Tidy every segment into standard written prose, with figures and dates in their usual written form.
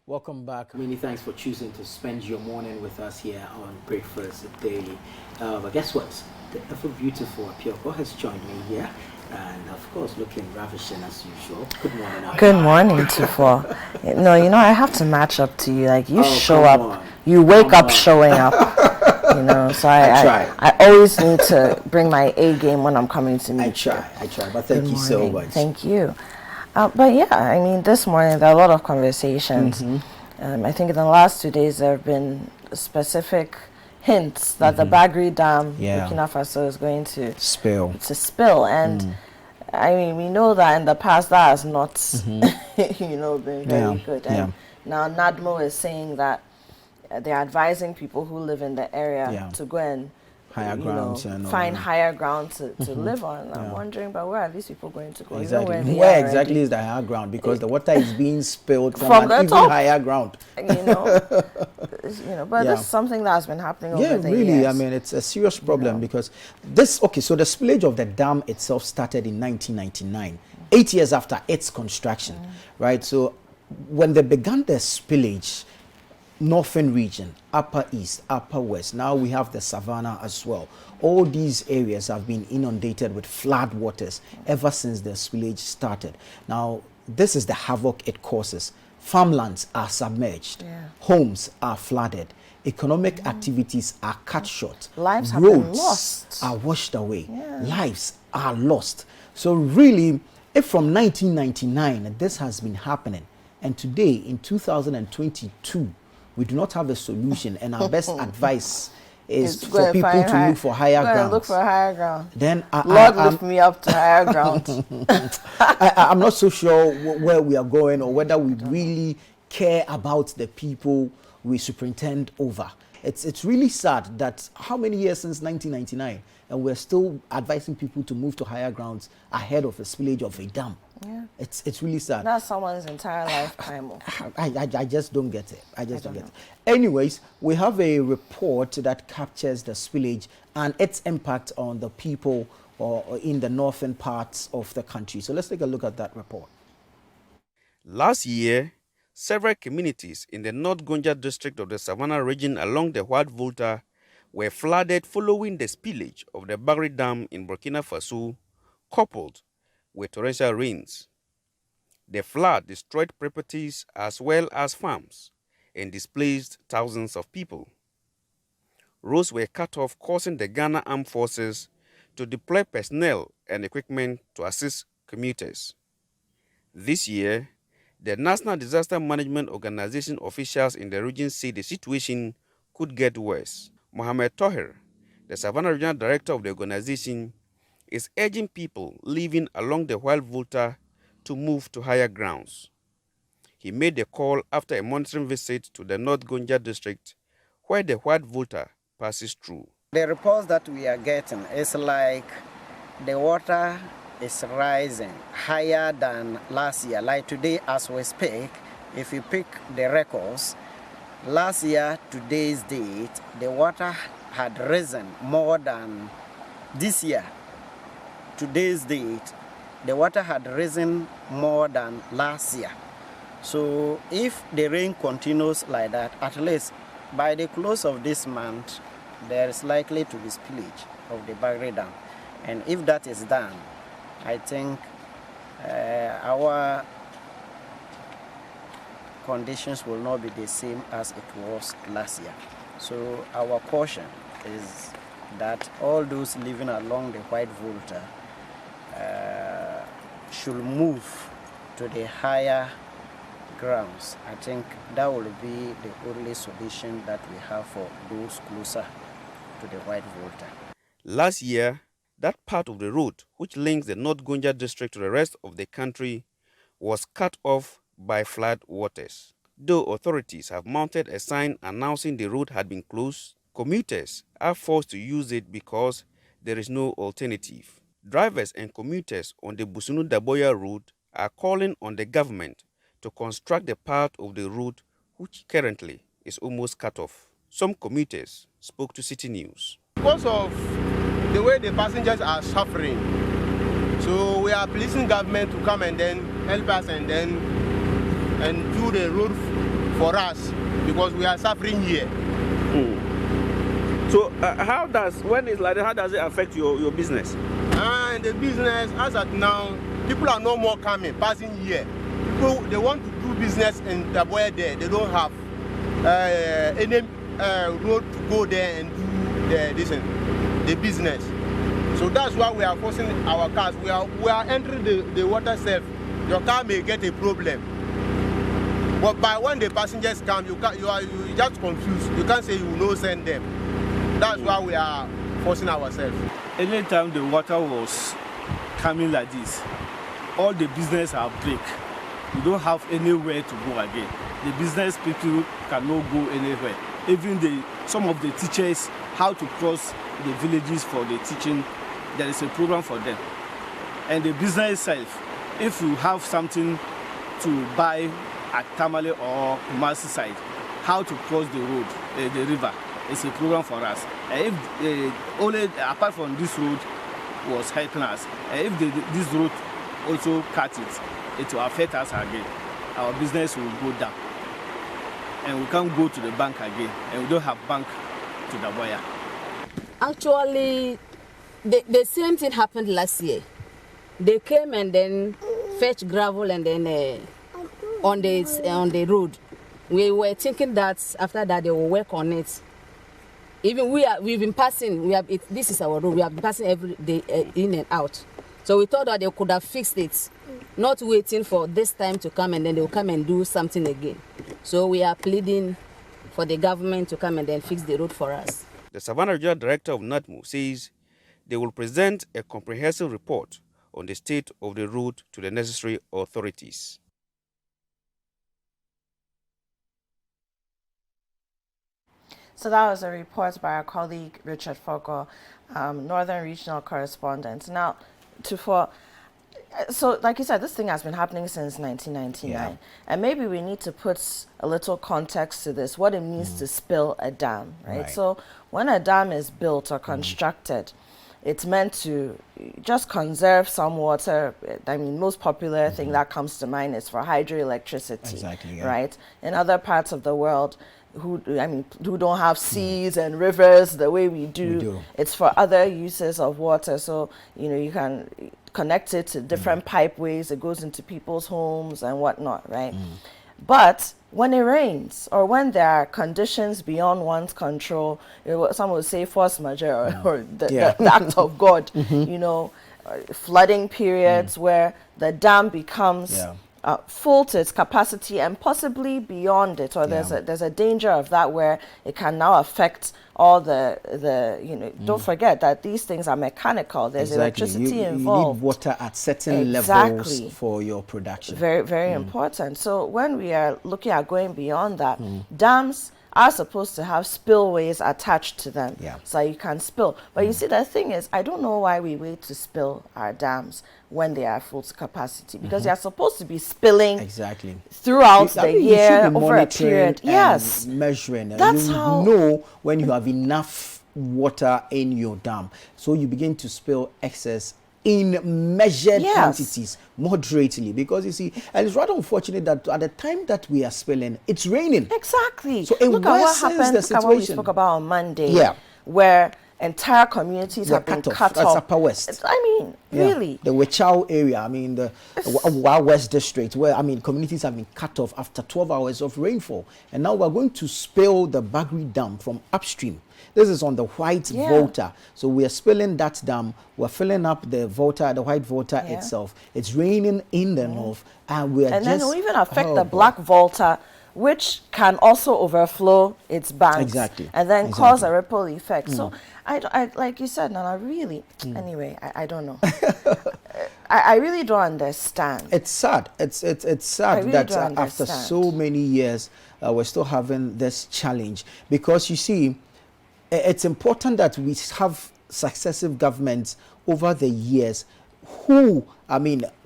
Welcome back. Many thanks for choosing to spend your morning with us here on Breakfast Daily. But guess what? The ever beautiful Apioco has joined me here, and of course, looking ravishing as usual. Good morning, Apio. Good morning, Tufo. No, I have to match up to you. Like, you show come up, on. you wake Come up on. showing up. So I try. I always need to bring my A game when I'm coming to meet you. I try, but thank Good you so morning. much. Thank you. But yeah, I mean, this morning there are a lot of conversations. I think in the last 2 days there have been specific hints that the Bagre Dam, Burkina Faso, is going to spill. And I mean, we know that in the past that has not, been very good. And now NADMO is saying that they're advising people who live in the area to go and find higher ground to live on. I'm wondering, but where are these people going to go? Exactly. Where exactly is the higher ground? Because the water is being spilled from an even higher ground. But this is something that has been happening over the years. Really. I mean, it's a serious problem because so the spillage of the dam itself started in 1999, 8 years after its construction, right? So when they began the spillage, northern region, upper east, upper west, now we have the savannah as well. All these areas have been inundated with flood waters ever since the spillage started. Now, this is the havoc it causes. Farmlands are submerged, homes are flooded, economic activities are cut short, lives have been lost, are washed away, lives are lost. So really, if from 1999 this has been happening, and today in 2022, we do not have a solution, and our best advice is for people to look for higher ground. Look for higher ground. Then Lord lift me up to higher ground. I'm not so sure where we are going or whether we really care about the people we superintend over. It's really sad that how many years since 1999 and we're still advising people to move to higher grounds ahead of a spillage of a dam. Yeah. It's really sad. That's someone's entire lifetime. I just don't get it. I just don't get it. Anyways, we have a report that captures the spillage and its impact on the people or in the northern parts of the country. So let's take a look at that report. Last year, several communities in the North Gonja district of the Savannah region along the White Volta were flooded following the spillage of the Bagre Dam in Burkina Faso, coupled with torrential rains. The flood destroyed properties as well as farms and displaced thousands of people. Roads were cut off, causing the Ghana Armed Forces to deploy personnel and equipment to assist commuters. This year, the National Disaster Management Organization officials in the region say the situation could get worse. Mohamed Toher, the Savannah Regional Director of the organization, is urging people living along the White Volta to move to higher grounds. He made the call after a monitoring visit to the North Gonja district, where the White Volta passes through. The reports that we are getting is like the water is rising higher than last year. Like today as we speak, if you pick the records, last year, today's date, the water had risen more than this year. Today's date, the water had risen more than last year. So if the rain continues like that, at least by the close of this month, there is likely to be spillage of the Bagre Dam. And if that is done, I think our conditions will not be the same as it was last year. So our caution is that all those living along the White Volta should move to the higher grounds. I think that will be the only solution that we have for those closer to the White Volta. Last year, that part of the road which links the North Gonja district to the rest of the country was cut off by flood waters. Though authorities have mounted a sign announcing the road had been closed, commuters are forced to use it because there is no alternative. Drivers and commuters on the Busunu-Daboya road are calling on the government to construct the part of the road which currently is almost cut off. Some commuters spoke to Citi News. Because of the way the passengers are suffering, so we are pleasing government to come and then help us and do the road for us because we are suffering here. So when it's like that, how does it affect your business? And the business, as at now, people are no more passing here. People, they want to do business in Taboya there. They don't have any road to go there and do the business. So that's why we are forcing our cars. We are entering the water self. Your car may get a problem. But by when the passengers come, you just confused. You can't say you will not send them. That's why we are forcing ourselves. Anytime the water was coming like this, all the business are break. You don't have anywhere to go again. The business people cannot go anywhere. Even some of the teachers, how to cross the villages for the teaching, there is a program for them. And the business itself, if you have something to buy at Tamale or Kumasi side, how to cross the road, the river, it's a program for us. And if only apart from this road was helping us, and if this road also cut it will affect us again. Our business will go down, and we can't go to the bank again, and we don't have bank to the buyer. Actually, the same thing happened last year. They came and then fetch gravel and then on the road. We were thinking that after that they will work on it. Even we've been passing. This is our road. We have been passing every day in and out. So we thought that they could have fixed it, not waiting for this time to come and then they will come and do something again. So we are pleading for the government to come and then fix the road for us. The Savannah Regional Director of NATMO says they will present a comprehensive report on the state of the road to the necessary authorities. So that was a report by our colleague Richard Fogo, Northern Regional Correspondent. Now, so like you said, this thing has been happening since 1999, and maybe we need to put a little context to this, what it means to spill a dam, right? So when a dam is built or constructed, it's meant to just conserve some water. I mean, most popular thing that comes to mind is for hydroelectricity, right? In other parts of the world, who don't have seas and rivers the way we do, it's for other uses of water. So, you can connect it to different pipeways. It goes into people's homes and whatnot, right? But when it rains or when there are conditions beyond one's control, some would say force majeure or the act of God, flooding periods where the dam becomes full to its capacity and possibly beyond it, or there's a danger of that where it can now affect all don't forget that these things are mechanical. There's electricity involved. You need water at certain levels for your production. Very, very important. So when we are looking at going beyond that, dams are supposed to have spillways attached to them, so you can spill. But you see, the thing is, I don't know why we wait to spill our dams when they are full to capacity, because they are supposed to be spilling throughout the year over a period. Yes, measuring. That's you how know when you have enough water in your dam, so you begin to spill excess in measured quantities moderately, because you see, and it's rather unfortunate that at the time that we are spilling, it's raining. Exactly. So look at what happened. Look at what we spoke about on Monday. Where entire communities have been cut off. That's Upper West. I mean, really. The Wechau area, I mean, the Wild West district, where, communities have been cut off after 12 hours of rainfall. And now we're going to spill the Bagre Dam from upstream. This is on the White Volta. So we are spilling that dam. We're filling up the Volta, the White Volta itself. It's raining in the north. And we are then it will even affect the Black Volta, which can also overflow its banks. And then cause a ripple effect. So I like you said, Nana, really, anyway, I don't know. I really don't understand. It's sad. It's sad that after so many years, we're still having this challenge. Because you see, it's important that we have successive governments over the years who,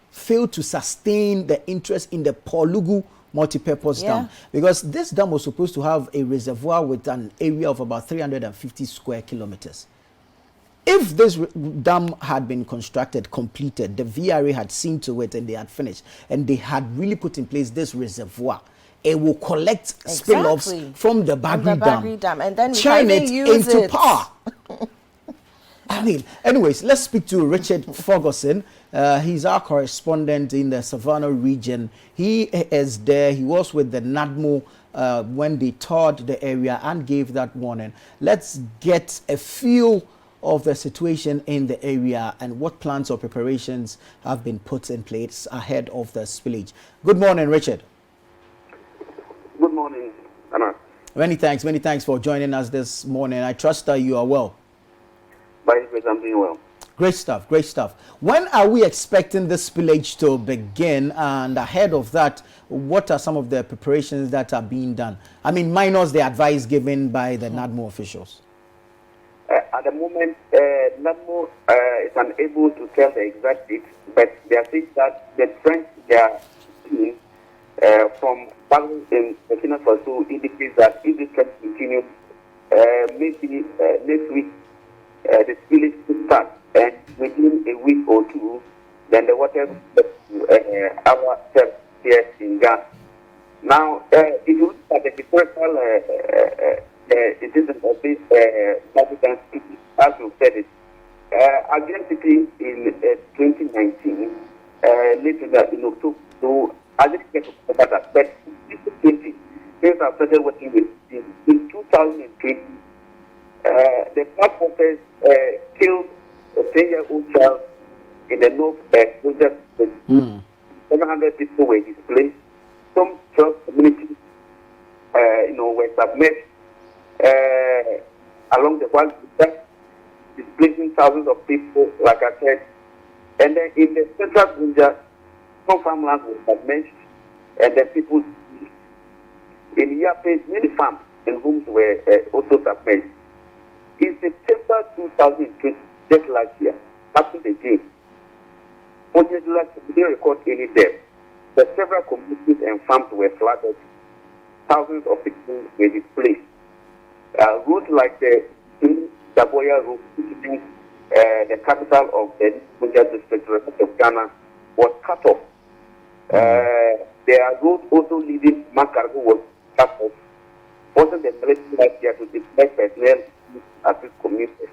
failed to sustain the interest in the Polugu multi-purpose dam, because this dam was supposed to have a reservoir with an area of about 350 square kilometers. If this dam had been constructed, completed, the VRA had seen to it and they had finished, and they had really put in place this reservoir, it will collect spill-offs from the Bagre Dam, and then churn it into power. I mean, anyways, let's speak to Richard Ferguson. He's our correspondent in the Savannah region. He is there. He was with the NADMO when they toured the area and gave that warning. Let's get a feel of the situation in the area and what plans or preparations have been put in place ahead of the spillage. Good morning, Richard. Good morning, Anna. Many thanks for joining us this morning. I trust that you are well. By the way, I'm doing well. Great stuff. When are we expecting this spillage to begin? And ahead of that, what are some of the preparations that are being done? I mean, minus the advice given by the NADMO officials. At the moment, NADMO is unable to tell the exact date, but they are saying that the trend they are seeing from Bagre in Burkina Faso indicates that if this trend continues, maybe next week the spillage will start, and within a week or two, then the water our steps here in Ghana. Now, if you look at the historical citizens of this Bagre Dam, as you said it, again Citi in 2019, later in October, so I didn't get to cover that, but in 2020, since I started working with in 2020, the flood waters killed a 10-year-old child in the north project. 700 people were displaced. Some 12 communities, were submerged along the Wild River, displacing thousands of people, like I said. And then in the central Gunja, some farmlands were submerged, and then people in Yape, many farms and homes were also submerged. In September 2020, just last year, after the day, fortunately, we didn't record any deaths, but several communities and farms were flooded. Thousands of people were displaced. Routes like the Daboya route, visiting the capital of the Gunja district of Ghana, was cut off. There are roads also leading Makargo was cut off, forcing the military last year to displace personnel at this communities.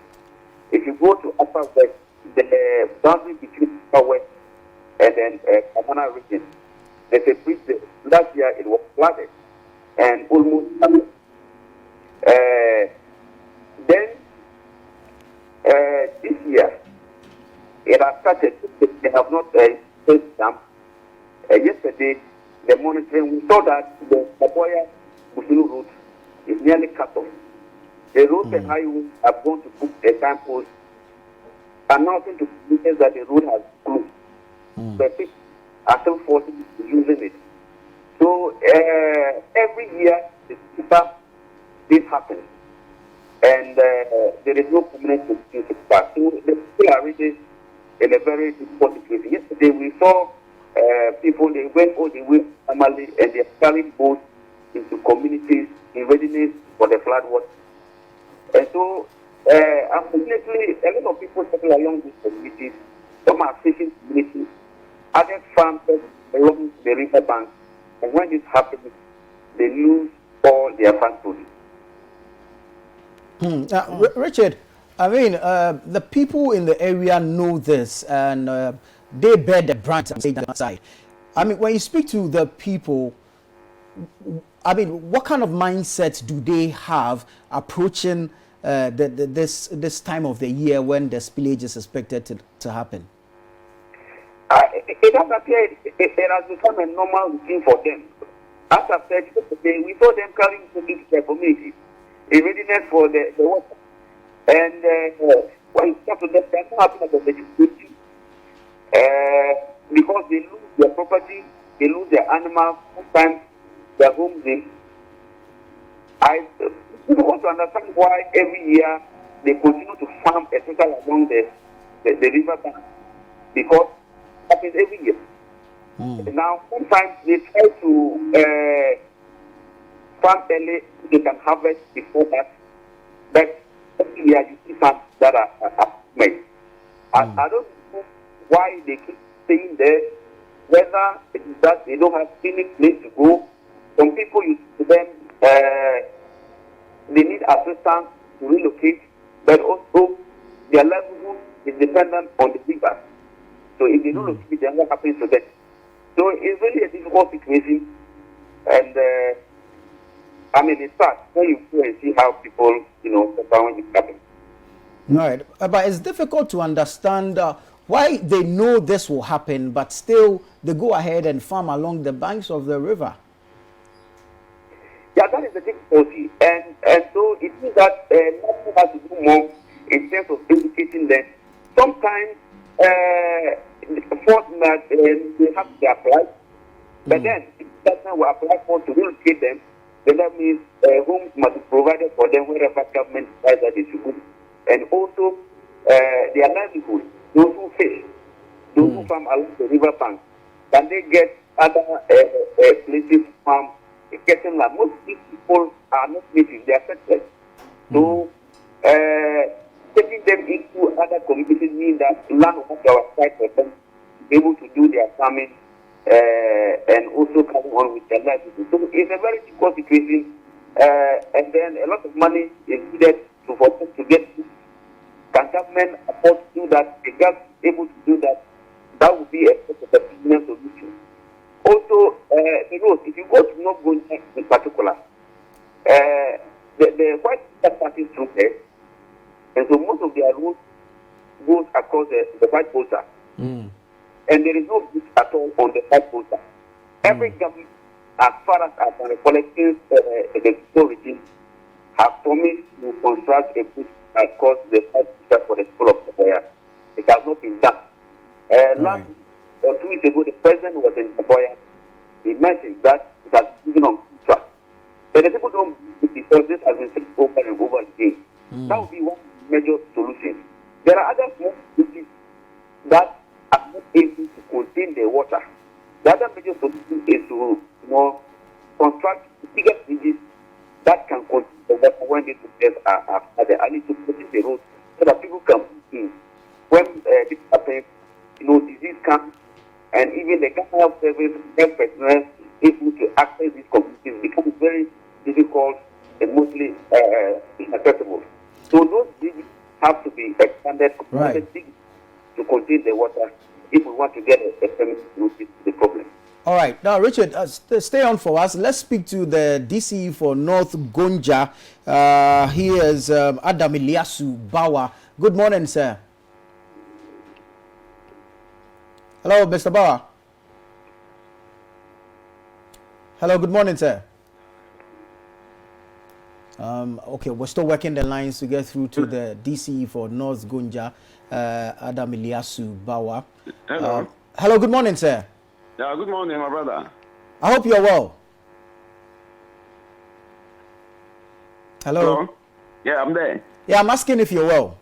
If you go to Upper West, the boundary between Upper West and then Savannah region, there's a bridge there. Last year it was flooded and almost then this year it has started. They have not closed them. Yesterday, the monitoring, we saw that the Daboya Busulu route is nearly cut off. The roads and highways are going to put a signpost announcing to people that the road has closed. But people are still forced to using it. So every year, this happens. And there is no permanent solution to that. So the people are really in a very difficult situation. Yesterday, we saw people, they went all the way normally, and they are carrying boats into communities in readiness for the flood water. And so, unfortunately, a lot of people settle along these communities. Some are fishing communities, other farms along the river bank. And when this happens, they lose all their farm produce. Richard, I mean, the people in the area know this, and they bear the brunt and say that side. I mean, when you speak to the people, I mean, what kind of mindset do they have approaching this time of the year when the spillage is expected to happen? It has appeared, it has become a normal routine for them. As I said yesterday, we saw them carrying food into their communities in readiness for the water. And when it comes to them, they're not happy about the situation because they lose their property, they lose their animals, sometimes their homes. We want to understand why every year they continue to farm, especially along the river bank, because that happens every year. Now, sometimes they try to farm early so they can harvest before that, but every year you see farms that are made. I don't know why they keep staying there, whether it is that they don't have any place to go. Some assistance to relocate, but also their livelihood is dependent on the river. So if they don't locate, then what happens to them? So it's really a difficult situation, and I mean, it's sad when you go and see how people, suffer when it happens. Right, but it's difficult to understand why they know this will happen, but still they go ahead and farm along the banks of the river. Yeah, that is the difficulty, and so it means that nothing has to do more in terms of educating them. Sometimes force that they have to apply, but then if that time we apply for to relocate them, then that means homes must be provided for them wherever government decides that they should go. And also their livelihood, those who fish, those who farm along the river bank, can they get other places to farm? Getting land. Most of these people are not native, they are settlers. So taking them into other communities means that land will have to our side for them to be able to do their farming and also carry on with their livelihood. So it's a very difficult situation, and then a lot of money is needed for them to get. Can government afford to do that? If government is able to do that, that would be a business solution. Also, the roads, if you go to North Gonja in particular, the white parties through there, and so most of their roads goes across the white border. And there is no bridge at all on the white border. Every government, as far as the collective the regime, have promised to construct a bridge across the white border for the school of Saboya. It has not been done. Last 2 weeks ago, the president was in Saboya. He mentioned that it has been on track. But the people don't believe it because this has been said over and over again. That would be one major solution. There are other small cities that are not able to contain the water. The other major solution is to construct bigger bridges that can contain the water when these bridges are there. I need to put in the road so that people can move in. When this happens, disease comes, and even the government health service, health personnel able to access these communities becomes very difficult and mostly inaccessible. So those bridges have to be expanded to contain the water if we want to get a permanent solution to the problem. All right. Now, Richard, stay on for us. Let's speak to the DCE for North Gonja. Here is Adam Iliasu Bawa. Good morning, sir. Hello, Mr. Bawa. Hello, good morning, sir. Okay, we're still working the lines to get through to the DCE for North Gonja, Adam Iliasu Bawa. Hello. Hello, good morning, sir. Yeah, good morning, my brother. I hope you're well. Hello? Hello? Yeah, I'm there. Yeah, I'm asking if you're well.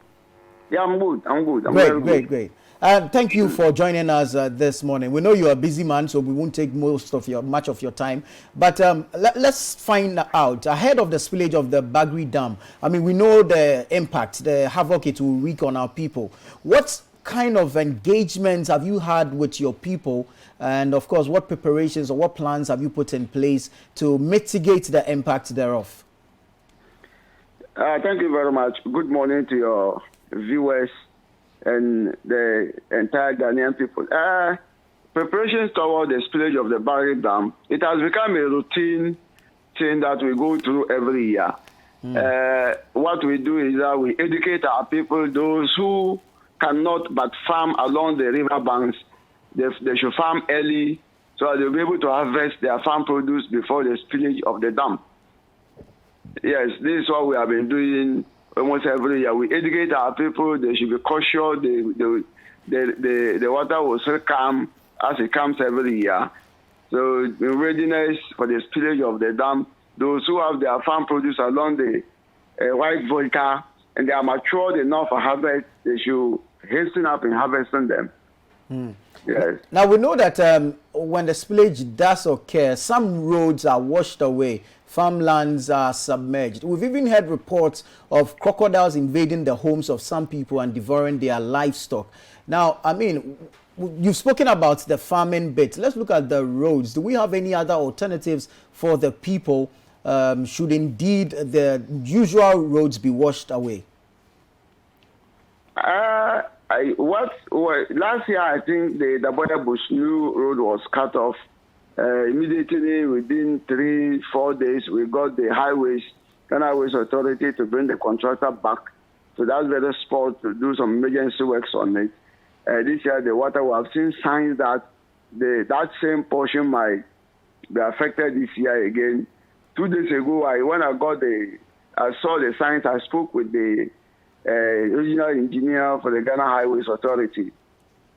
Yeah, I'm good. I'm good. Great. Thank you for joining us this morning. We know you're a busy man, so we won't take much of your time. But let's find out, ahead of the spillage of the Bagre Dam, I mean, we know the impact, the havoc it will wreak on our people. What kind of engagements have you had with your people? And of course, what preparations or what plans have you put in place to mitigate the impact thereof? Thank you very much. Good morning to your viewers and the entire Ghanaian people. Preparations toward the spillage of the Bagre Dam, it has become a routine thing that we go through every year. What we do is that we educate our people, those who cannot but farm along the river banks. They should farm early so that they'll be able to harvest their farm produce before the spillage of the dam. Yes, this is what we have been doing almost every year. We educate our people. They should be cautious. The water will still come as it comes every year. So in readiness for the spillage of the dam, those who have their farm produce along the white volta and they are matured enough for harvest, they should hasten up in harvesting them. Yes. Now we know that when the spillage does occur, some roads are washed away, farmlands are submerged. We've even heard reports of crocodiles invading the homes of some people and devouring their livestock. Now, I mean, you've spoken about the farming bit. Let's look at the roads. Do we have any other alternatives for the people should indeed the usual roads be washed away? Last year, I think the Daboya Bush New Road was cut off. Immediately, within 3-4 days, we got the Ghana Highways Authority to bring the contractor back to that very spot to do some emergency works on it. This year, the water, we have seen signs that that same portion might be affected this year again. 2 days ago, when I saw the signs, I spoke with the regional engineer for the Ghana Highways Authority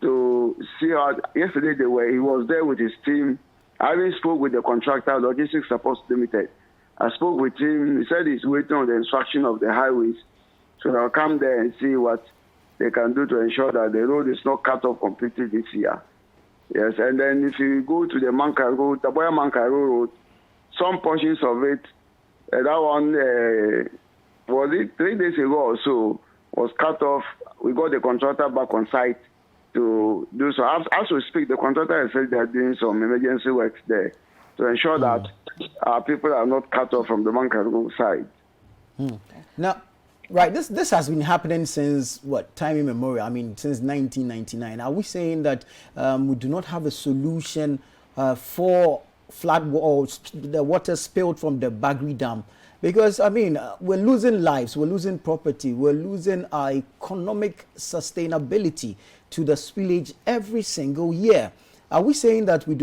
to see how. Yesterday he was there with his team. I even spoke with the contractor, Logistics Support Limited. I spoke with him. He said he's waiting on the instruction of the highways, so I'll come there and see what they can do to ensure that the road is not cut off completely this year. Yes, and then if you go to the Mankairo, the Boya Mankairo Road, some portions of it, that one, was it 3 days ago or so, was cut off. We got the contractor back on site to do so. As we speak, the contractor has said they are doing some emergency works there to ensure that our people are not cut off from the Mankairo side. Now, right, this has been happening since what time immemorial? I mean, since 1999. Are we saying that we do not have a solution for flood or the water spilled from the Bagre Dam? Because, I mean, we're losing lives, we're losing property, we're losing our economic sustainability to the spillage every single year. Are we saying that we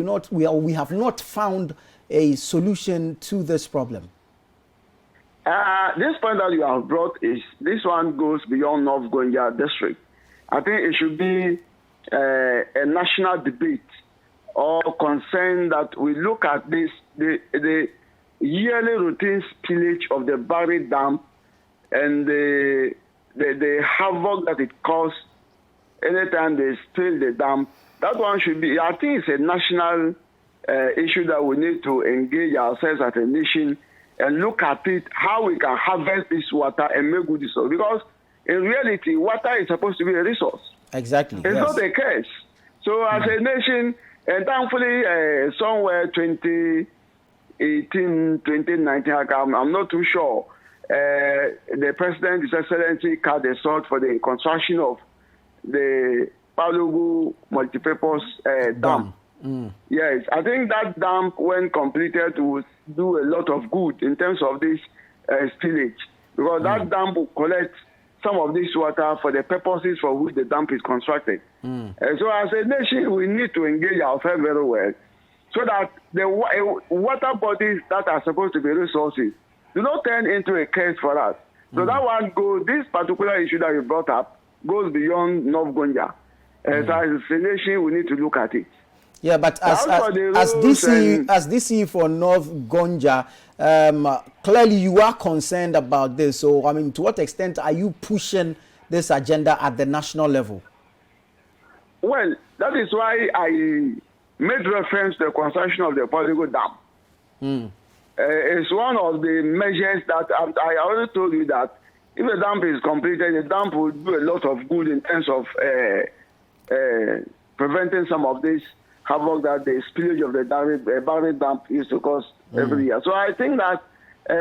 have not found a solution to this problem? This point that you have brought this one goes beyond North Gonja district. I think it should be a national debate or concern that we look at this, the yearly routine spillage of the Bagre Dam and the havoc that it causes anytime they spill the dam. That one should be, I think it's a national issue that we need to engage ourselves as a nation and look at it, how we can harvest this water and make good use of it. Because in reality, water is supposed to be a resource. Exactly. It's not the case. So as a nation, and thankfully somewhere 2018, 2019, I'm not too sure, the President, His Excellency, cut the salt for the construction of the Palugu multipurpose dam. Yes, I think that dam, when completed, will do a lot of good in terms of this spillage, because that dam will collect some of this water for the purposes for which the dam is constructed. So as a nation, we need to engage ourselves very well so that the water bodies that are supposed to be resources do not turn into a curse for us. So that one this particular issue that you brought up goes beyond North Gonja. So as a nation, we need to look at it. Yeah, but as DC for North Gonja, clearly you are concerned about this. So, I mean, to what extent are you pushing this agenda at the national level? Well, that is why I made reference to the construction of the Bagre Dam. It's one of the measures that I already told you that if the dam is completed, the dam will do a lot of good in terms of preventing some of this havoc that the spillage of the Bagre Dam used to cause every year. So I think that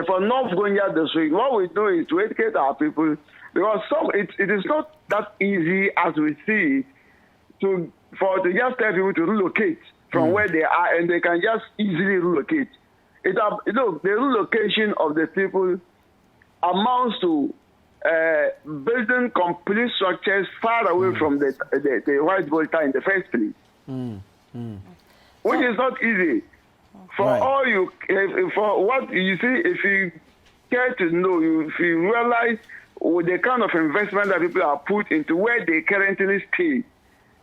for North Gonja district, what we do is to educate our people, because it is not that easy as we see it to just tell people to relocate from where they are, and they can just easily relocate. The relocation of the people amounts to building complete structures far away from the white volta in the first place, which is not easy. For what you see, if you care to know, if you realize the kind of investment that people are put into where they currently stay,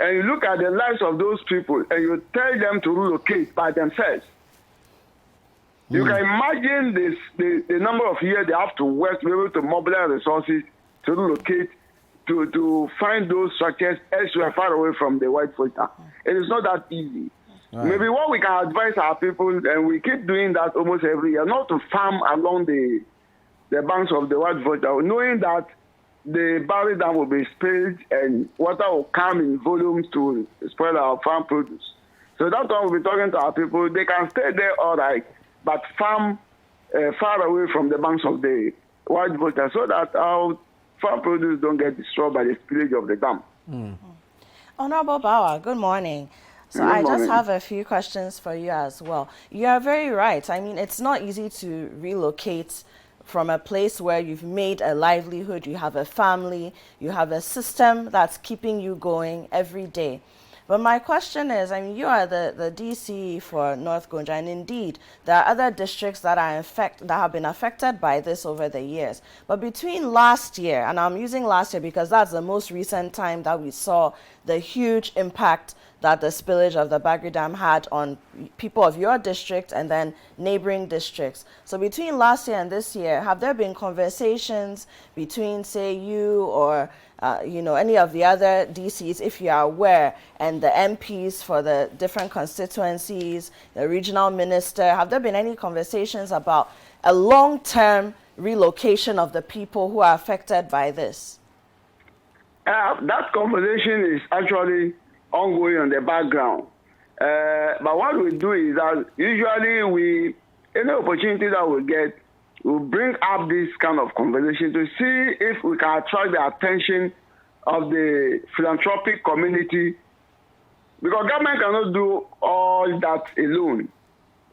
and you look at the lives of those people, and you tell them to relocate by themselves, you can imagine the number of years they have to work to be able to mobilize resources to relocate, to find those structures elsewhere far away from the white volta. It is not that easy. Right. Maybe what we can advise our people, and we keep doing that almost every year, not to farm along the banks of the white volta, knowing that the Bagre Dam will be spilled and water will come in volumes to spoil our farm produce. So that's why we'll be talking to our people. They can stay there all right, but farm far away from the banks of the White Volta, so that our farm produce don't get destroyed by the spillage of the dam. Honorable Bauer, good morning. So I just have a few questions for you as well. You are very right. I mean, it's not easy to relocate from a place where you've made a livelihood, you have a family, you have a system that's keeping you going every day. But my question is, I mean, you are the DCE for North Gonja, and indeed, there are other districts that have been affected by this over the years. But between last year, and I'm using last year because that's the most recent time that we saw the huge impact that the spillage of the Bagre Dam had on people of your district and then neighboring districts. So between last year and this year, have there been conversations between, say, you or any of the other DCs, if you are aware, and the MPs for the different constituencies, the regional minister, have there been any conversations about a long-term relocation of the people who are affected by this? That conversation is actually ongoing on the background. But what we do is that usually any opportunity that we get, we'll bring up this kind of conversation to see if we can attract the attention of the philanthropic community, because government cannot do all that alone.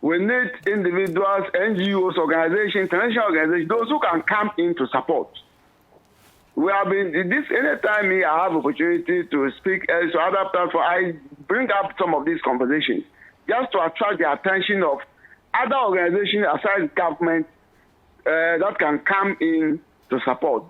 We need individuals, NGOs, organizations, international organizations, those who can come in to support. We have been anytime I have opportunity to speak to other platforms, I bring up some of these conversations just to attract the attention of other organizations aside government that can come in to support.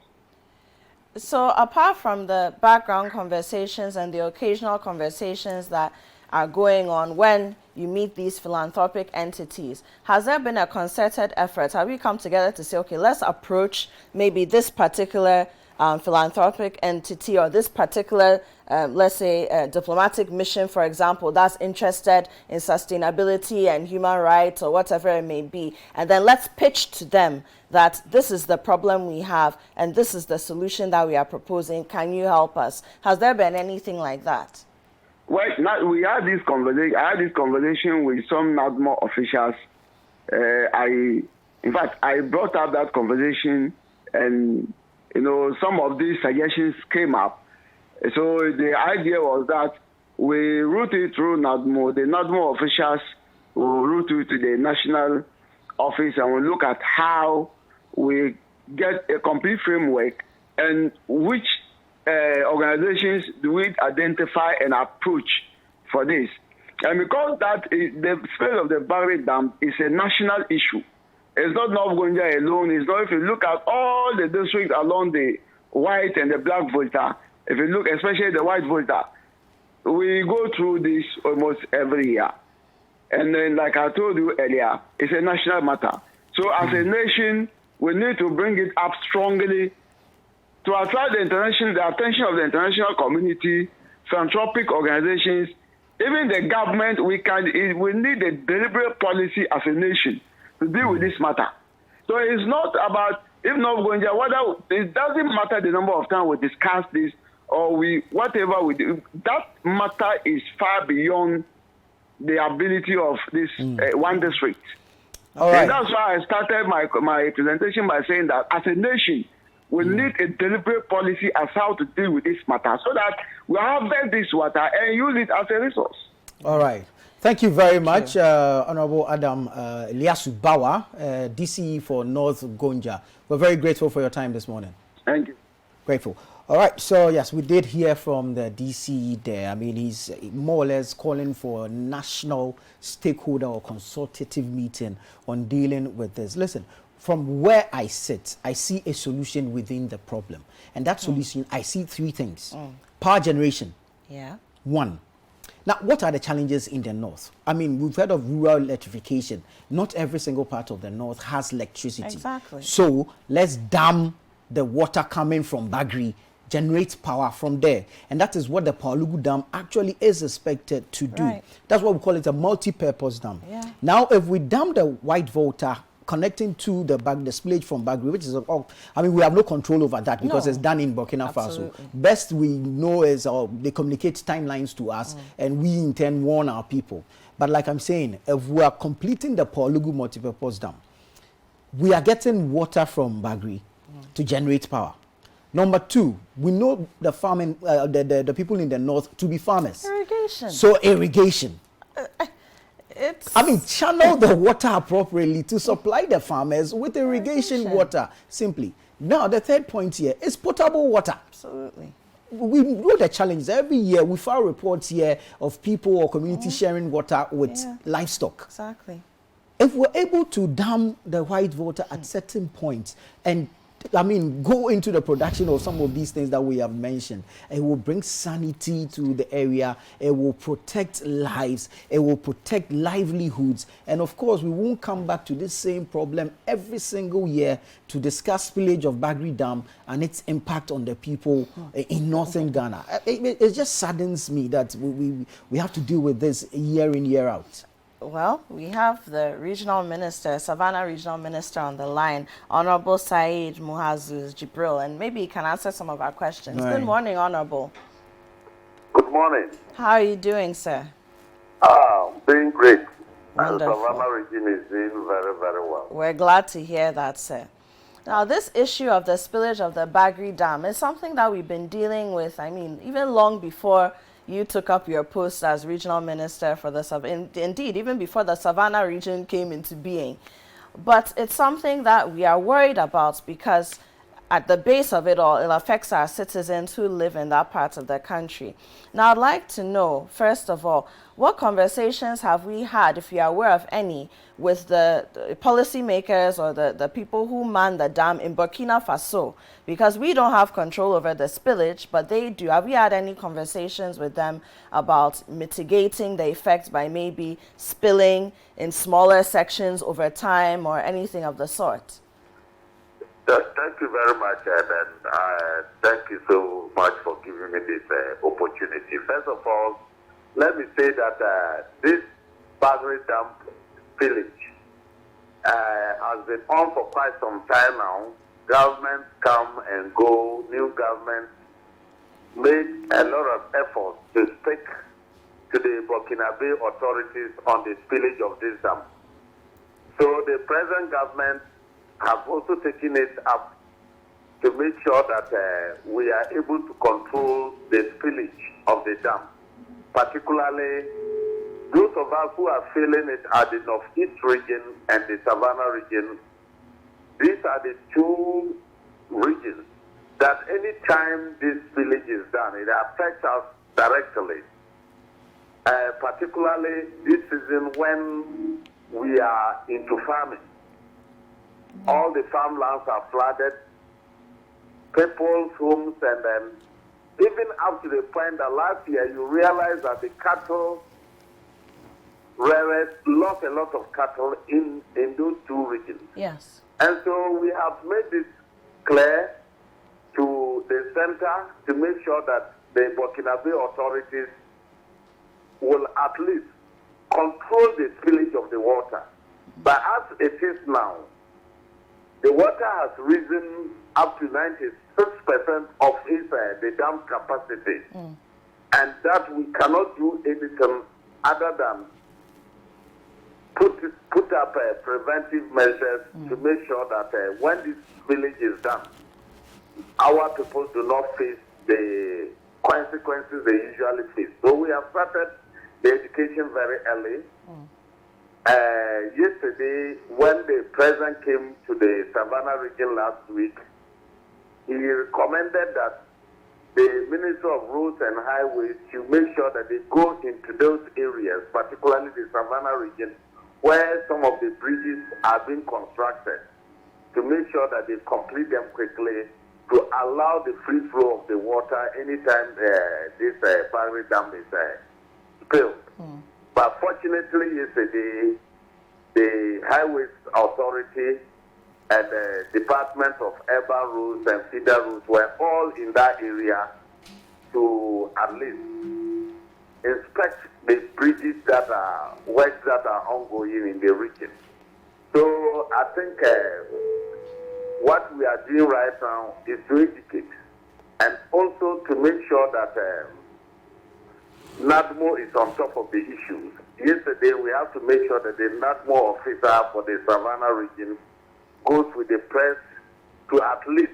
So apart from the background conversations and the occasional conversations that are going on when you meet these philanthropic entities, has there been a concerted effort? Have we come together to say, okay, let's approach maybe this particular philanthropic entity or this particular, let's say, diplomatic mission, for example, that's interested in sustainability and human rights or whatever it may be, and then let's pitch to them that this is the problem we have and this is the solution that we are proposing. Can you help us? Has there been anything like that? Well, we had this conversation. I had this conversation with some NADMO officials. In fact, I brought up that conversation, and some of these suggestions came up. So the idea was that we route it through NADMO. The NADMO officials will route it to the national office, and we look at how we get a complete framework and which organizations do we identify and approach for this. And because the spill of the Bagre Dam is a national issue, it's not North Gonja alone. It's not, if you look at all the districts along the White and the Black Volta, if you look especially the White Volta, we go through this almost every year. And then, like I told you earlier, it's a national matter. So as a nation, we need to bring it up strongly to attract the attention of the international community, philanthropic organizations, even the government. We need a deliberate policy as a nation to deal with this matter. So it's not about if North Gonja, whether it doesn't matter the number of times we discuss this or whatever we do. That matter is far beyond the ability of this one district. All right. And that's why I started my presentation by saying that as a nation, we need a deliberate policy as how to deal with this matter so that we harvest this water and use it as a resource. All right. Thank you very much, Honorable Adam Liasu Bawa, DCE for North Gonja. We're very grateful for your time this morning. Thank you. Grateful. All right, so yes, we did hear from the DCE there. I mean, he's more or less calling for a national stakeholder or consultative meeting on dealing with this. Listen, from where I sit, I see a solution within the problem. And that solution, I see three things. Power generation. Yeah. One. Now, what are the challenges in the north? I mean, we've heard of rural electrification. Not every single part of the north has electricity. Exactly. So let's dam the water coming from Bagre, generate power from there. And that is what the Palugu Dam actually is expected to do. Right. That's what we call it, a multi-purpose dam. Yeah. Now, if we dam the White Volta connecting to the spillage from Bagre, which is, I mean, we have no control over that because it's done in Burkina Faso. Best we know is they communicate timelines to us and we in turn warn our people. But like I'm saying, if we are completing the Palugu multi-purpose dam, we are getting water from Bagre to generate power. Number two, we know the farming, the people in the north to be farmers. Irrigation. So irrigation. Channel the water appropriately to supply the farmers with irrigation water, simply. Now, the third point here is potable water. Absolutely. We know the challenge. Every year, we file reports here of people or community sharing water with livestock. Exactly. If we're able to dam the white water at certain points and go into the production of some of these things that we have mentioned, it will bring sanity to the area, it will protect lives, it will protect livelihoods, and of course we won't come back to this same problem every single year to discuss spillage of Bagre Dam and its impact on the people in northern Ghana. It just saddens me that we have to deal with this year in, year out. Well, we have the regional minister, Savannah regional minister on the line, Honorable Said Muhazu Jibril, and maybe he can answer some of our questions. Right. Good morning, Honorable. Good morning. How are you doing, sir? Doing great. Wonderful. The Savannah region is doing very, very well. We're glad to hear that, sir. Now, this issue of the spillage of the Bagre Dam is something that we've been dealing with, even long before you took up your post as regional minister for the indeed, even before the Savannah region came into being. But it's something that we are worried about because at the base of it all, it affects our citizens who live in that part of the country. Now, I'd like to know, first of all, what conversations have we had, if you are aware of any, with the policymakers or the people who man the dam in Burkina Faso? Because we don't have control over the spillage, but they do. Have we had any conversations with them about mitigating the effects by maybe spilling in smaller sections over time or anything of the sort? Thank you very much, and thank you so much for giving me this opportunity. First of all, let me say that this Bagre Dam village has been on for quite some time now. Governments come and go. New governments made a lot of efforts to speak to the Burkinabe authorities on the spillage of this dam. So the present government have also taken it up to make sure that we are able to control the spillage of the dam. Particularly, those of us who are feeling it are the Northeast region and the Savannah region. These are the two regions that any time this spillage is done, it affects us directly. Particularly this season when we are into farming. All the farmlands are flooded, people's homes, and even up to the point that last year you realize that the cattle rearers lost a lot of cattle in those two regions. Yes. And so we have made this clear to the center to make sure that the Burkinabe authorities will at least control the spillage of the water. But as it is now, the water has risen up to 96% of the dam capacity. And that we cannot do anything other than put up preventive measures to make sure that when this village is done, our people do not face the consequences they usually face. So we have started the education very early. Yesterday, when the president came to the Savannah region last week, he recommended that the Minister of Roads and Highways should make sure that they go into those areas, particularly the Savannah region, where some of the bridges are being constructed, to make sure that they complete them quickly to allow the free flow of the water anytime this Bagre Dam is spilled. But fortunately, yesterday, the Highways Authority and the Department of Urban Roads and Feeder Roads were all in that area to at least inspect the bridges that are works that are ongoing in the region. So I think what we are doing right now is to educate and also to make sure that NADMO is on top of the issues. Yesterday, we have to make sure that the NADMO officer for the Savannah region goes with the press to at least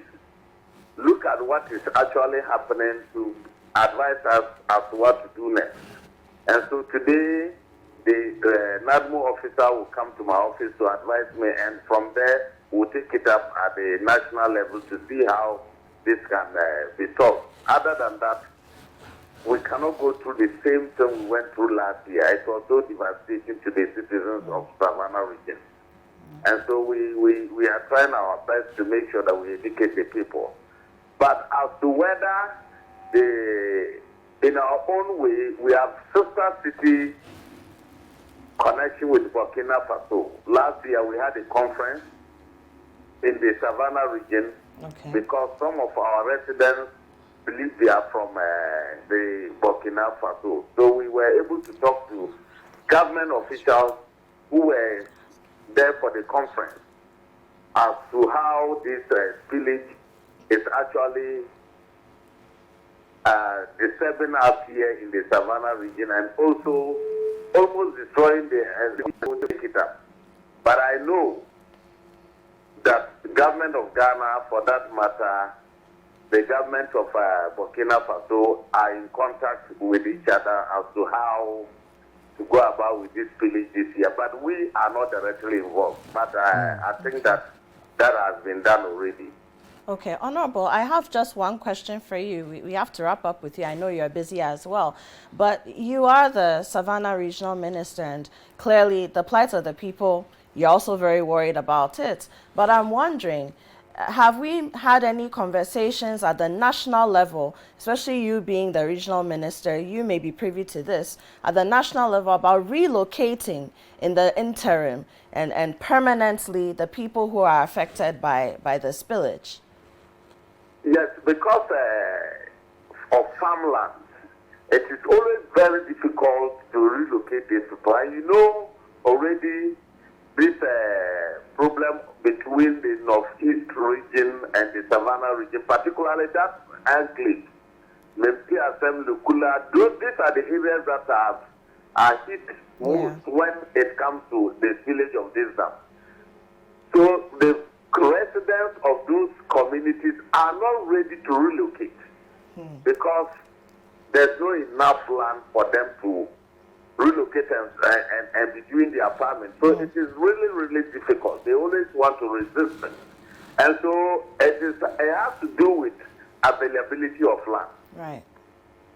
look at what is actually happening to advise us as to what to do next. And so today, the NADMO officer will come to my office to advise me, and from there, we'll take it up at the national level to see how this can be solved. Other than that, we cannot go through the same thing we went through last year. It was so devastating to the citizens of Savannah region. And so we are trying our best to make sure that we educate the people. But as to whether in our own way, we have sister city connection with Burkina Faso. Last year we had a conference in the Savannah region because some of our residents believe they are from the Burkina Faso. So we were able to talk to government officials who were there for the conference as to how this spillage is actually disturbing us here in the Savannah region and also almost destroying the take it up. But I know that the government of Ghana, for that matter, the government of Burkina Faso are in contact with each other as to how to go about with this spillage this year. But we are not directly involved. But I think that has been done already. Okay, Honorable, I have just one question for you. We have to wrap up with you. I know you're busy as well. But you are the Savannah Regional Minister, and clearly the plight of the people, you're also very worried about it. But I'm wondering, have we had any conversations at the national level, especially you being the regional minister, you may be privy to this, at the national level about relocating in the interim and permanently the people who are affected by the spillage? Yes, because of farmland, it is always very difficult to relocate these people. And you know already this problem between the northeast region and the Savannah region, particularly that enclave, Mempi, Asem, Lukula, these are the areas that are hit most when it comes to the spillage of this dam. So the residents of those communities are not ready to relocate because there's not enough land for them to relocate and be doing the apartment. So it is really, really difficult. They always want to resist it. And so it has to do with availability of land. Right.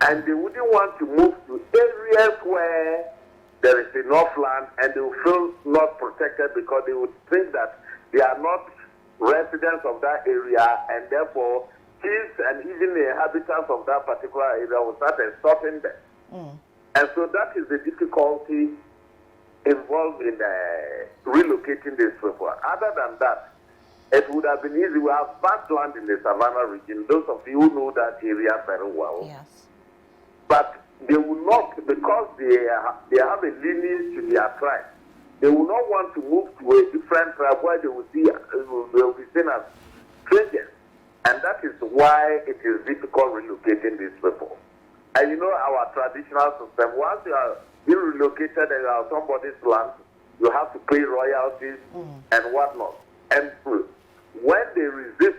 And they wouldn't want to move to areas where there is enough land and they will feel not protected because they would think that they are not residents of that area, and therefore chiefs and even the inhabitants of that particular area will start extorting them. And so that is the difficulty involved in relocating these people. Other than that, it would have been easy. We have vast land in the Savannah region. Those of you who know that area very well. Yes. But they will not, because they have a lineage to their tribe. They will not want to move to a different tribe where they will be seen as strangers. And that is why it is difficult relocating these people. And you know our traditional system, once you are being relocated and you are somebody's land, you have to pay royalties and whatnot. And when they resist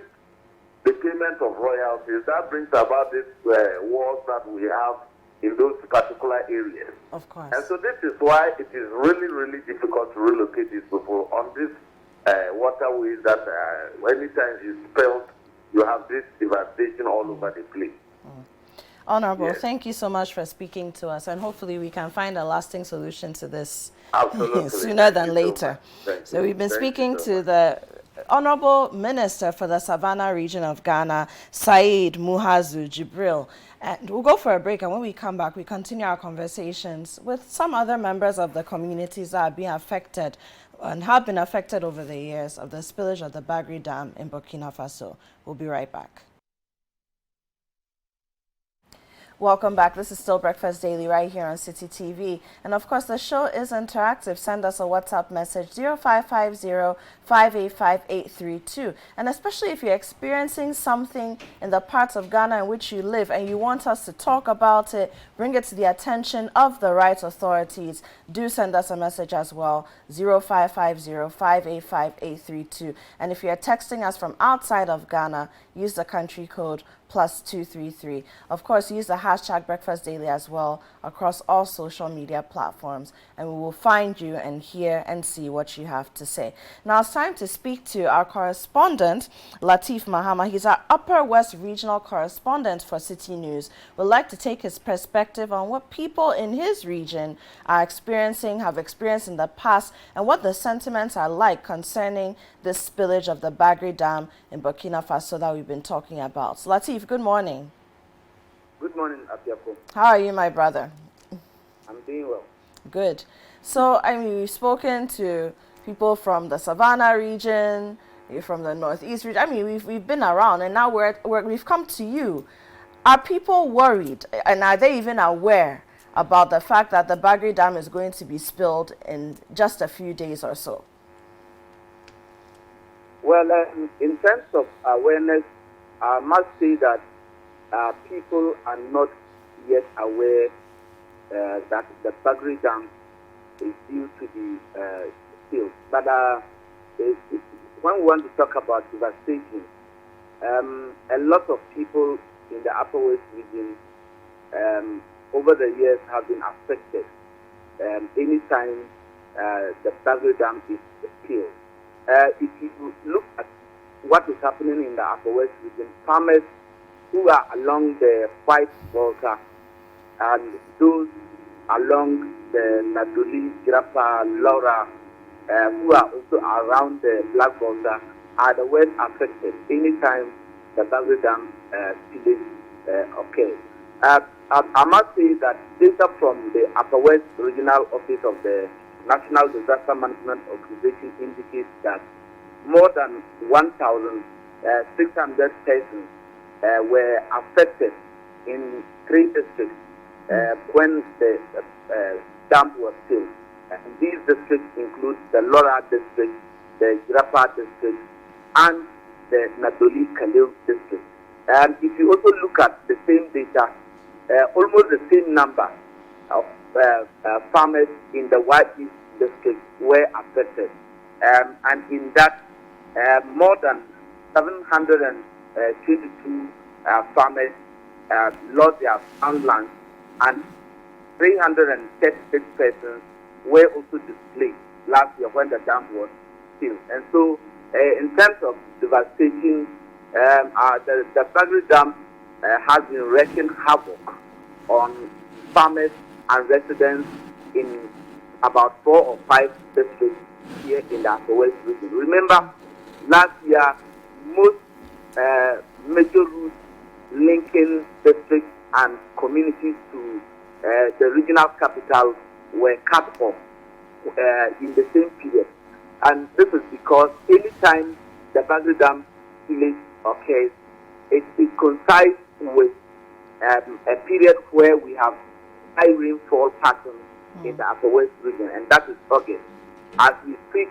the payment of royalties, that brings about these wars that we have in those particular areas. Of course. And so this is why it is really, really difficult to relocate these people on this waterways that anytime you spill, you have this devastation all over the place. Honorable, thank you so much for speaking to us, and hopefully we can find a lasting solution to this sooner than later. So we've been speaking to the Honorable Minister for the Savannah region of Ghana, Said Muhazu Jibril. And we'll go for a break, and when we come back, we continue our conversations with some other members of the communities that are being affected and have been affected over the years of the spillage of the Bagre Dam in Burkina Faso. We'll be right back. Welcome back. This is still Breakfast Daily right here on Citi TV. And of course, the show is interactive. Send us a WhatsApp message 0550-585-832. And especially if you're experiencing something in the parts of Ghana in which you live and you want us to talk about it, bring it to the attention of the right authorities, do send us a message as well, 0550-585-832. And if you're texting us from outside of Ghana, use the country code +233. Of course, use the hashtag Breakfast Daily as well across all social media platforms, and we will find you and hear and see what you have to say. Now it's time to speak to our correspondent, Latif Mahama. He's our Upper West Regional Correspondent for Citi News. We'd like to take his perspective on what people in his region are experiencing, have experienced in the past, and what the sentiments are like concerning this spillage of the Bagre Dam in Burkina Faso that we've been talking about. So, Latif, good morning. Good morning, Apiako. How are you, my brother? I'm doing well. Good. So, I mean, we've spoken to people from the Savannah region, from the Northeast region. I mean, we've been around, and now we've come to you. Are people worried, and are they even aware about the fact that the Bagre Dam is going to be spilled in just a few days or so? Well, in terms of awareness, I must say that people are not yet aware that the Bagre Dam is due to be spilled. But when we want to talk about devastation, a lot of people in the Upper West region over the years have been affected anytime the Bagre Dam is spilled. If you look at what is happening in the Upper West region, farmers who are along the White Volta and those along the Nadoli, Grappa, Laura, who are also around the Black Volta, are the worst affected anytime the Bagre Dam spillage occurs. I must say that data from the Upper West Regional Office of the National Disaster Management Organization indicates that more than 1,600 persons were affected in 3 districts when the dam was filled. And these districts include the Lora district, the Grappa district, and the Nadoli Khalil district. And if you also look at the same data, almost the same number of farmers in the White East district were affected. And in that, more than 722 farmers lost their farmland, and 336 persons were also displaced last year when the dam was filled. And so, in terms of devastation, the Bagre Dam has been wreaking havoc on farmers and residents in about 4 or 5 districts here in the Upper West region. Remember, last year, most major routes linking districts and communities to the regional capital were cut off in the same period. And this is because anytime the Bagre Dam spillage occurs, it coincides with a period where we have high rainfall patterns in the Upper West region, and that is August. As we speak,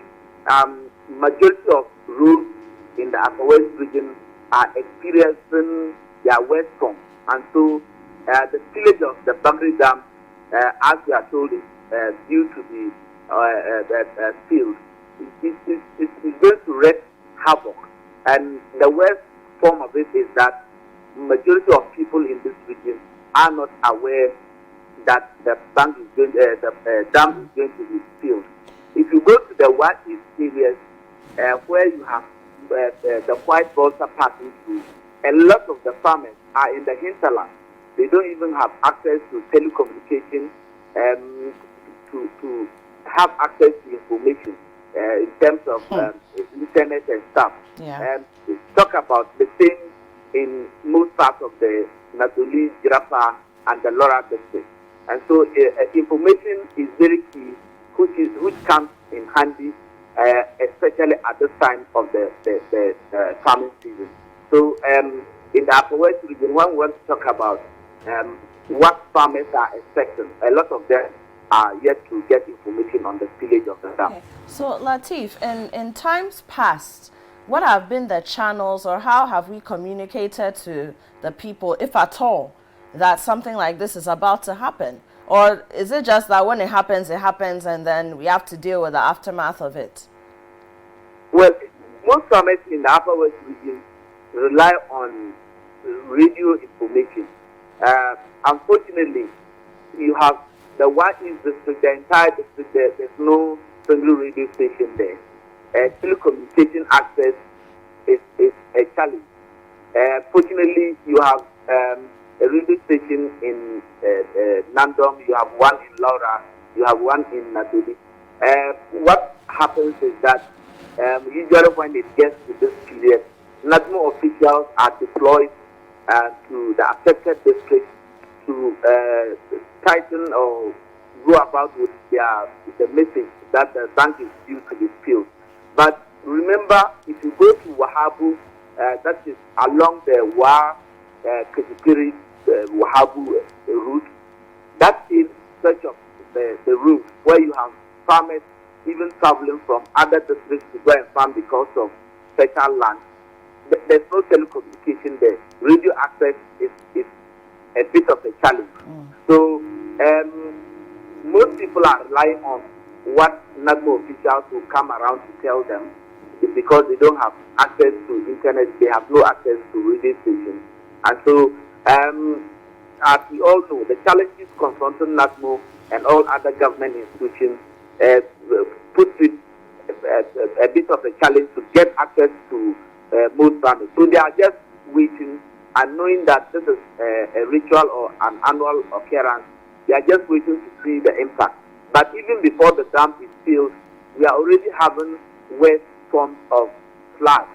majority of roads in the Upper West region are experiencing their worst storm, and so the spillage of the Bagre Dam, as we are told, is due to the spilled. It's going to wreak havoc, and the worst form of it is that majority of people in this region are not aware that the dam is going to be spilled. If you go to the White East areas, where you have the White Volta passing through, a lot of the farmers are in the hinterland. They don't even have access to telecommunication to have access to information in terms of internet and stuff. Yeah. Talk about the same in most parts of the Nadoli, Grappa, and the Lora district. And so information is very key, which comes in handy, especially at this time of the farming season. So in the Upper West region, when we want to talk about what farmers are expecting. A lot of them are yet to get information on the spillage of the dam. Okay. So Latif, in times past, what have been the channels, or how have we communicated to the people, if at all, that something like this is about to happen? Or is it just that when it happens, and then we have to deal with the aftermath of it? Well, most farmers in the Upper West region rely on radio information. Unfortunately, you have the Wa East district, the entire district, there's no single radio station there. Telecommunication access is a challenge. Fortunately, you have a radio station in Nandom, you have one in Laura, you have one in Naduli. What happens is that usually when it gets to this period, NADMO officials are deployed to the affected districts to tighten or go about with the message that the bank is due to be spilled. But remember, if you go to Wahabu, that is along the Kajipiri Wahabu route, that is such of the route where you have farmers even traveling from other districts to go and farm because of special land. There's no telecommunication there. Radio access is a bit of a challenge. So most people are relying on what NADMO officials will come around to tell them, because they don't have access to internet, they have no access to radio stations. And so, as we all know, the challenges confronting NADMO and all other government institutions puts it a bit of a challenge to get access to most farmers. So they are just waiting, and knowing that this is a ritual or an annual occurrence, they are just waiting to see the impact. But even before the dam is filled, we are already having worse forms of floods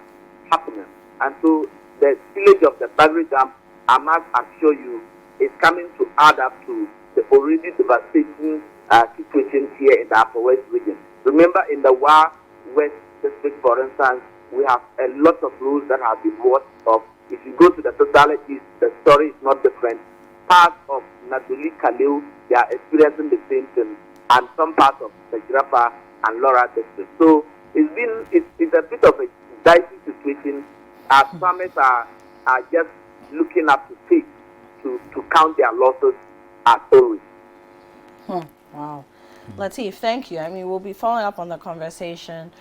happening. And so the spillage of the Bagre Dam, I must assure you, is coming to add up to the already devastating situation here in the Upper West region. Remember, in the Wa West district, for instance, we have a lot of roads that have been washed off. If you go to the Tosala East, the story is not different. Parts of Naduli, Kaleu, they are experiencing the same thing, and some parts of the Jirapa and Laura district. So it's a bit of a dicey situation, as farmers are just looking up to faith to count their losses as always. Wow. Latif, thank you. I mean, we'll be following up on the conversation.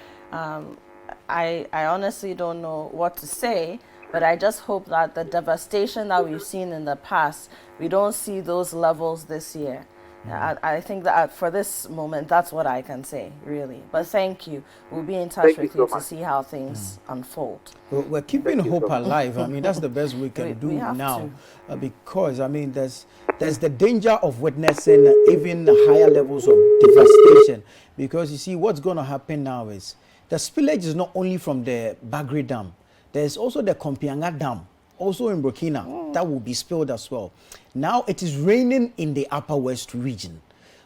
I honestly don't know what to say, but I just hope that the devastation that we've seen in the past, we don't see those levels this year. I think that for this moment, that's what I can say, really. But thank you. We'll be in touch with you to see how things unfold. We're keeping hope alive. I mean, that's the best we can do now. Because, I mean, there's the danger of witnessing even higher levels of devastation. Because, you see, what's going to happen now is the spillage is not only from the Bagre Dam. There's also the Kompianga Dam, also in Burkina, that will be spilled as well. Now it is raining in the Upper West region.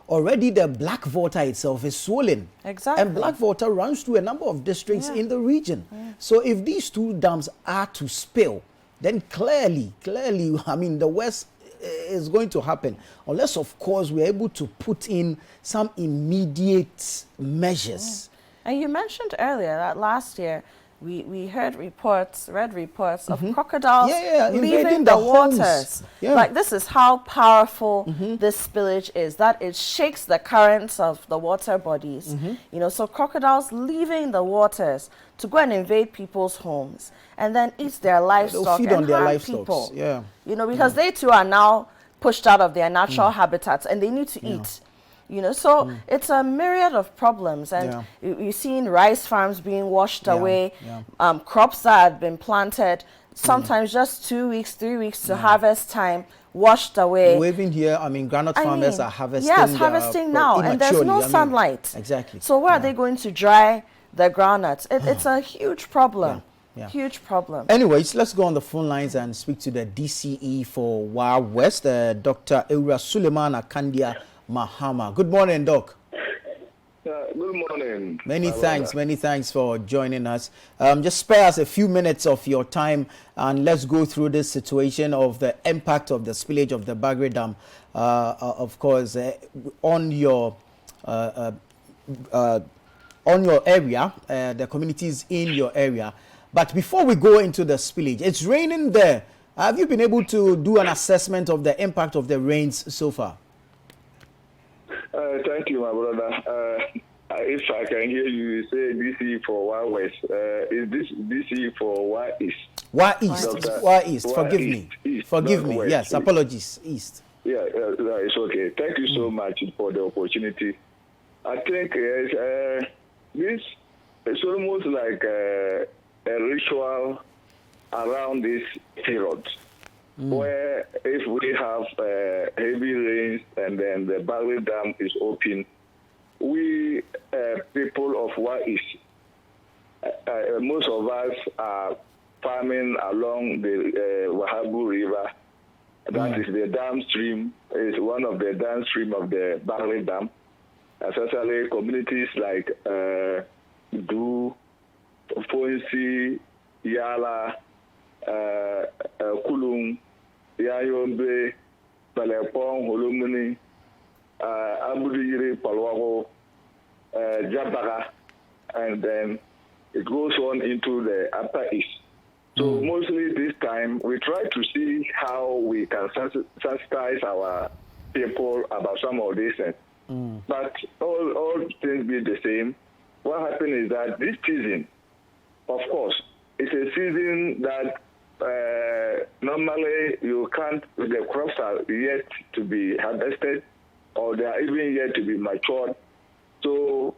Already the Black Water itself is swollen. Exactly. And Black Water runs through a number of districts in the region. So if these two dams are to spill, then clearly, I mean, the West is going to happen. Unless, of course, we're able to put in some immediate measures. And you mentioned earlier that last year, we read reports of crocodiles leaving the waters. Like, this is how powerful this spillage is, that it shakes the currents of the water bodies. You know, so crocodiles leaving the waters to go and invade people's homes and then eat their livestock and harm people. You know, because they too are now pushed out of their natural habitats and they need to eat. You know, so it's a myriad of problems, and you've seen rice farms being washed away, crops that had been planted, sometimes just 2 weeks, 3 weeks to harvest time, washed away. Even here, I mean, granite farmers are harvesting. Yes, harvesting now, and there's no sunlight. Exactly. So where are they going to dry the groundnuts? It's a huge problem. Huge problem. Anyways, let's go on the phone lines and speak to the DCE for Wa West, Dr. Eura Suleiman Akandia Mahama. Good morning, Doc. Good morning. Many thanks for joining us. Just spare us a few minutes of your time and let's go through this situation of the impact of the spillage of the Bagre Dam, of course, on your area, the communities in your area. But before we go into the spillage, it's raining there. Have you been able to do an assessment of the impact of the rains so far? Thank you, my brother. If I can hear you say DC for Y West, is this DC for Y East? Y East. Y East. Forgive me. East, Forgive me. Yes, East. Apologies. East. Yeah, it's okay. Thank you so much for the opportunity. I think this is almost like a ritual around this period, where if we have heavy rains and then the Bagre Dam is open, we people of Y East, most of us are farming along the Wahabu River. That is the downstream, is one of the downstream of the Bagre Dam. Especially communities like Du, Fonsi, Yala, Kulung, Yayombe, Palepong, Holomuni, Abudiri, Palwago, Jabaga, and then it goes on into the Upper East. So mostly this time we try to see how we can sensitize our people about some of these things. But all things be the same. What happened is that this season, of course, it's a season that normally you can't, the crops are yet to be harvested or they are even yet to be matured. So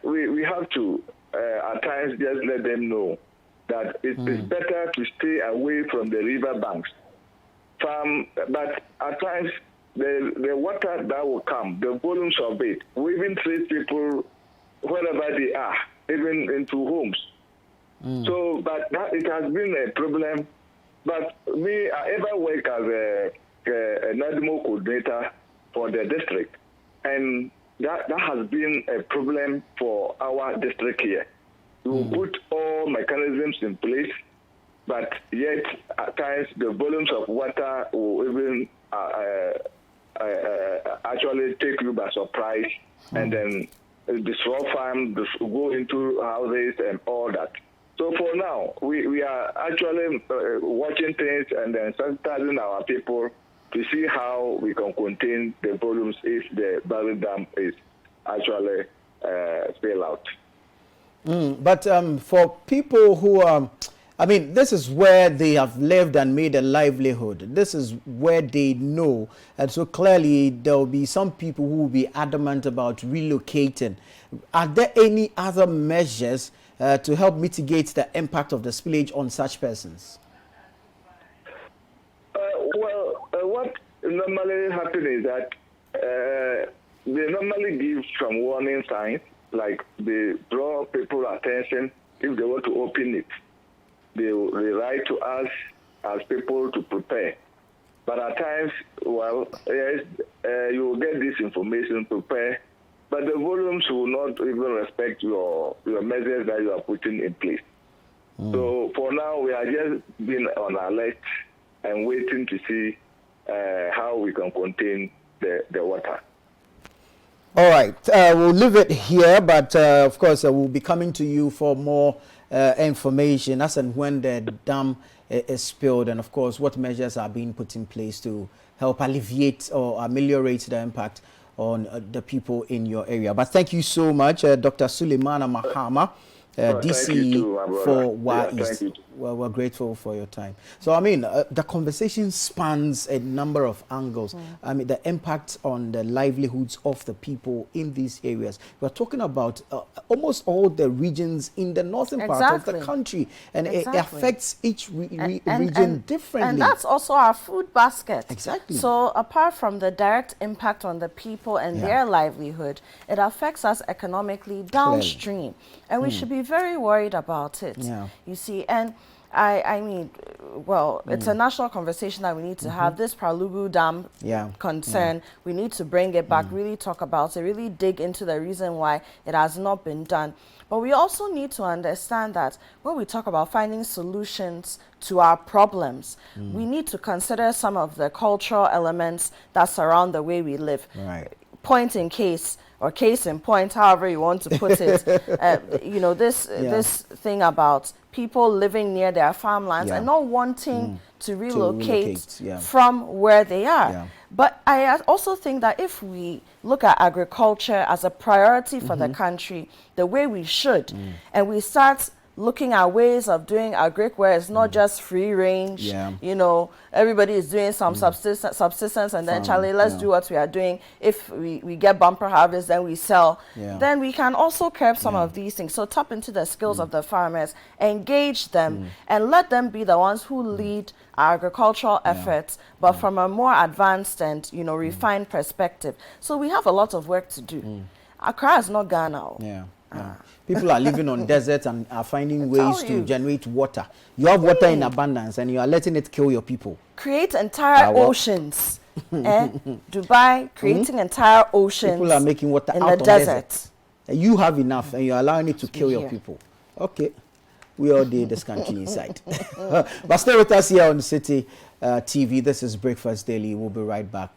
we have to at times just let them know that it is better to stay away from the river banks. But at times, the water that will come, the volumes of it, will even treat people wherever they are, even into homes. So, but it has been a problem. But me, I ever work as a NADMO coordinator for the district, and that has been a problem for our district here. We put all mechanisms in place, but yet at times the volumes of water will even actually take you by surprise and then destroy farms, go into houses and all that. So for now, we are actually watching things and then sensitizing our people to see how we can contain the volumes if the Bagre Dam is actually spill out. But for people who I mean, this is where they have lived and made a livelihood. This is where they know. And so clearly there will be some people who will be adamant about relocating. Are there any other measures to help mitigate the impact of the spillage on such persons? What normally happens is that they normally give some warning signs, like they draw people's attention if they want to open it. They write to us as people to prepare. But at times, well, yes, you will get this information, prepare, but the volumes will not even respect your measures that you are putting in place. So for now, we are just being on alert and waiting to see how we can contain the water. All right, we'll leave it here, but of course, we'll be coming to you for more information as and when the dam is spilled, and of course what measures are being put in place to help alleviate or ameliorate the impact on the people in your area. But thank you so much, Dr. Suleimana Mahama, DC for Y East. Well, we're grateful for your time. So, I mean, the conversation spans a number of angles. I mean, the impact on the livelihoods of the people in these areas. We're talking about almost all the regions in the northern part of the country, and it affects each region differently. And that's also our food basket. Exactly. So, apart from the direct impact on the people and their livelihood, it affects us economically downstream. And we should be very worried about it. You see, and I mean, well, it's a national conversation that we need to have. This Pralugu Dam concern, we need to bring it back, really talk about it, really dig into the reason why it has not been done. But we also need to understand that when we talk about finding solutions to our problems, we need to consider some of the cultural elements that surround the way we live. Right. Point in case, or case in point, however you want to put it, you know, this thing about people living near their farmlands and not wanting to relocate from where they are. Yeah. But I also think that if we look at agriculture as a priority for the country, the way we should, and we start looking at ways of doing agric where it's not just free range, you know, everybody is doing some subsistence and then Charlie, let's do what we are doing. If we get bumper harvest, then we sell. Then we can also curb some of these things. So tap into the skills of the farmers, engage them, and let them be the ones who lead our agricultural efforts, but from a more advanced and, you know, refined perspective. So we have a lot of work to do. Accra is not Ghana. People are living on deserts and are finding ways to generate water. You have water in abundance and you are letting it kill your people. Create entire oceans. Dubai creating entire oceans. People are making water in out the of desert. You have enough and you're allowing it to kill your people. Okay. We all did this country inside. But stay with us here on Citi TV. This is Breakfast Daily. We'll be right back.